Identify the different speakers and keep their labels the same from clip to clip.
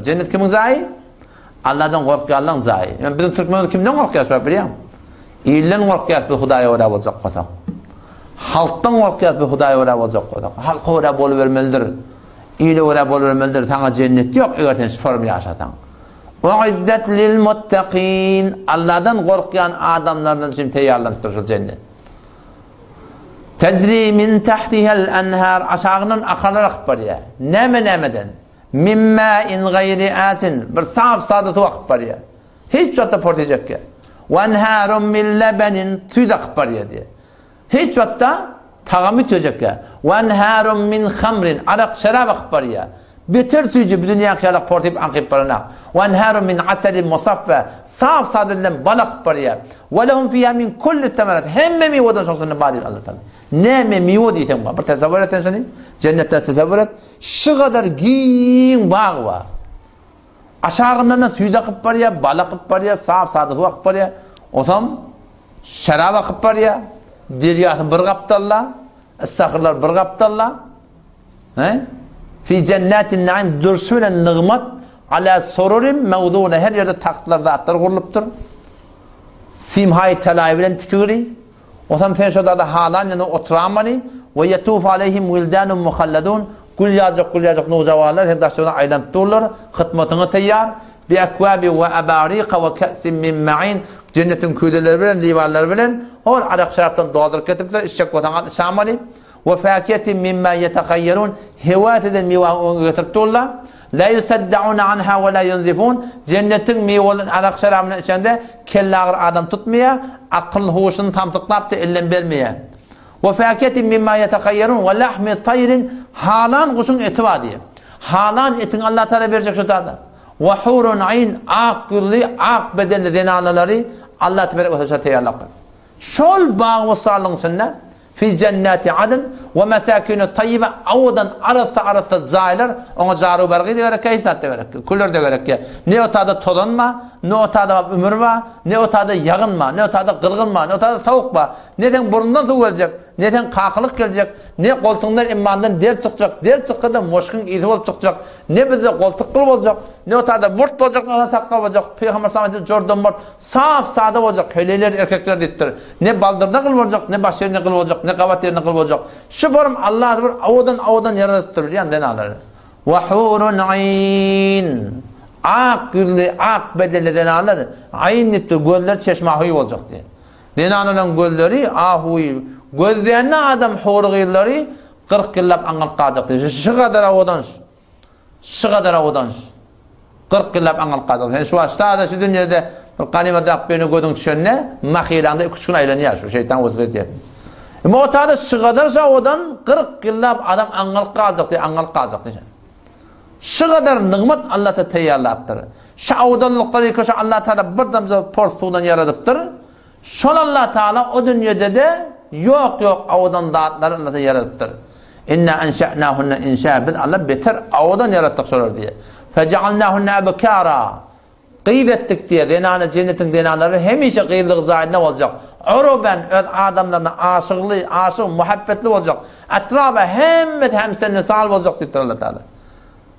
Speaker 1: Cennet kimin zayı? Allah'dan korkuyanların zayı. Yani bizim Türkmenler kimden korkuyorsa biliyor musun? İyilden korkuyorsa bir Hudaya uğrab olacak kadar. Halktan korkuyorsa bir Hudaya uğrab olacak kadar. Halka uğrab oluvermelidir. İyile uğrab oluvermelidir. Sana cennet yok. Eğer formu yaşatan. وَعِدَّتْ لِلْمُتَّقِينَ Allah'dan korkuyan adamlardan için teyarlanmıştır cennet. Tecri min tahtihel enhar aşağının akararak var ya. Nemeden. Mimma in gayri asin. Bir saf sadıtı vakit var ya. Hiç vakitte portayacak ya. Ve enharun min lebenin tüydak var ya diye. Hiç vakitte tağamı tüyecek ya. Ve enharun min khamrin. Arak şarab vakit var ya. Beter tüyücü bir dünya kıyalak portayıp ankip barına. Ve enharun min aselin musaffe. Saf sadıtından balak var ya. Ve lehum fiyâ min kulli temerat. Hemme meyveden soksunu bari Allah Teala. Ne meyve diyeyim var. Bir tesavvur et seni. Cennette tesavvur et. Şu kadar giyin bağ var. Aşağılarına suyu akıp var ya, bal akıp var ya, saf sadığı akıp var ya. O zaman şarap akıp var ya. Deryatı bir kaptalla. Estağfurullah bir kaptalla. Fi cennetin naim dursuyla nığmat ala sorurim mevzuna. Her yerde tahtlarda atlar kuruluptur. Simhay telayvilen tikiri. O zaman sen şurada halan yanı oturamani ve yetuf aleyhim vildanun muhalladun. Kul yazık nuzavarlar hendaşlarına aylanıp dururlar. Hıtmatına teyyar. Bi ekvabi ve abarika ve ka'sin min ma'in. Cennetin küydeleri bilen, divarları bilen. Hol arak şaraptan doğadır ketipler. İşçek vatanat işamani. Ve fakiyetin mimma yetekayyarun. Hevat eden meyvanı getirip dururlar. La yusaddaun anha ve la yunzifun. Cennetin meyvanın arak şarabının içinde kellağır adam tutmaya. Akıl huşunu tam tıklaptı ellen vermeye. Ve fakiyetin mimma yetekayyarun ve lahmi tayrin. Halan kuşun eti var diye. Halan etin Allah Teala verecek şu tarzda. Ve hurun ayn akıllı ak bedenli denanaları Allah Teala teyarlak. Şol bağ ve sağlığın fi cenneti adın ve mesakinu tayyibe avudan arata zaylar ona caru bergi de gerek kayısat da gerek. Kuller de gerek ya. Ne otada tozanma, ne otada ömür var, ne otada yağınma, ne otada kırgınma, ne otada tavuk var. Neden burnundan su gelecek, neden kakılık gelecek, ne koltuğundan imandan der çıkacak, der çıkkıda moşkun iti olup çıkacak, ne bize koltuk kılıp olacak, ne otada murt olacak, ne otada takla olacak, Peygamber Samet'in Jordan murt, saf sade olacak, höyleler erkekler dittir. Ne baldırda kılıp olacak, ne baş yerine kılıp olacak, ne kavat yerine kılıp olacak. Şu borum Allah bir avudan yaratıttır yani denaları. Ve hurun ayn. Ak gürlü, ak bedelli denaları. Ayn nipti göller çeşme ahuyu olacak diye. Denanların gölleri ahuyu. Gözleyenine adam huru gıyılları 40 yıllap angal kalacak diye. Şu kadar avudan. 40 yıllap angal kalacak. Yani şu aşağıda şu dünyada bir kanimada akbeni gödün düşenine mahilanda 2 gün aylanıyor şu şeytan vazifet diye. Muhtada şu kadarsa odan 40 yıllap adam angal kalacak diye. Şu kadar nıgmat Allah Teala teyyarlaptır. Şu avdanlıkları köşe Allah Teala bir damza porsuğundan yaradıptır. Şol Allah Teala o dünyada de yok avdan dağıtları Allah Teala yaradıptır. İnna enşa'nahunne inşa bil Allah beter avdan yarattık sorar diye. Fecealnahunne ebekara. Qeyd ettik diye denane cennetin denaları hemişe qeydlik zahidine olacak. Uruben öz adamlarına aşık, muhabbetli olacak. Etrafa hemsenin sahip olacak diye Allah Teala.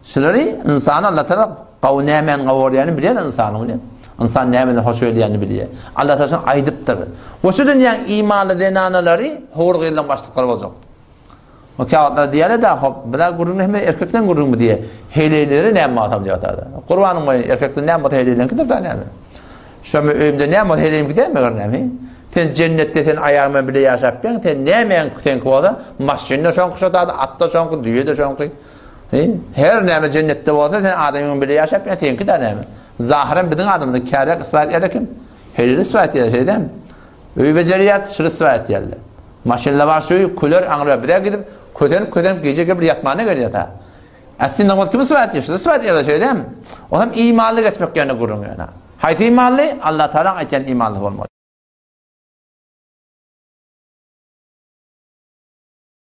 Speaker 1: Şunları insanı Allah Teala kavnemen kavuryanı biliyor insanı biliyor. İnsan neyemeden hoş öyleyeni biliyor. Allah Teala aydıptır. O şu dünyanın imanlı denanaları hor gıyla başlıkları olacak. O kağıtlar diyeler de bırak gururunu hem erkekten gurur mu diye heyleleri neyem atam diyor Teala. Kurbanın boyu erkekten neyem atam heyleyen kidir da neyem. Şu an övümde neyem atam heyleyen gider mi görünemi? Sen cennette sen ayarma bile yaşap ben sen neyem sen kovada maşinle şu an kuşatadı, atta şu an düğüde şu an her neyem cennette olsa sen adamın bile yaşap ben sen gider neyem. Zahiren bizim adamda kârek ispat ederken helal ispat eder şey değil mi? Öyle beceriyat şır ispat ederler. Maşinle var şu kulör anlıyor bir de gidip kötenip gece gibi yatmağına geliyor ta. Aslında namaz kim ispat ediyor? İspat eder şey değil mi? O zaman imanlı geçmek yerine kurun yani. Haydi imanlı Allah Teala ayeten imanlı olmalı.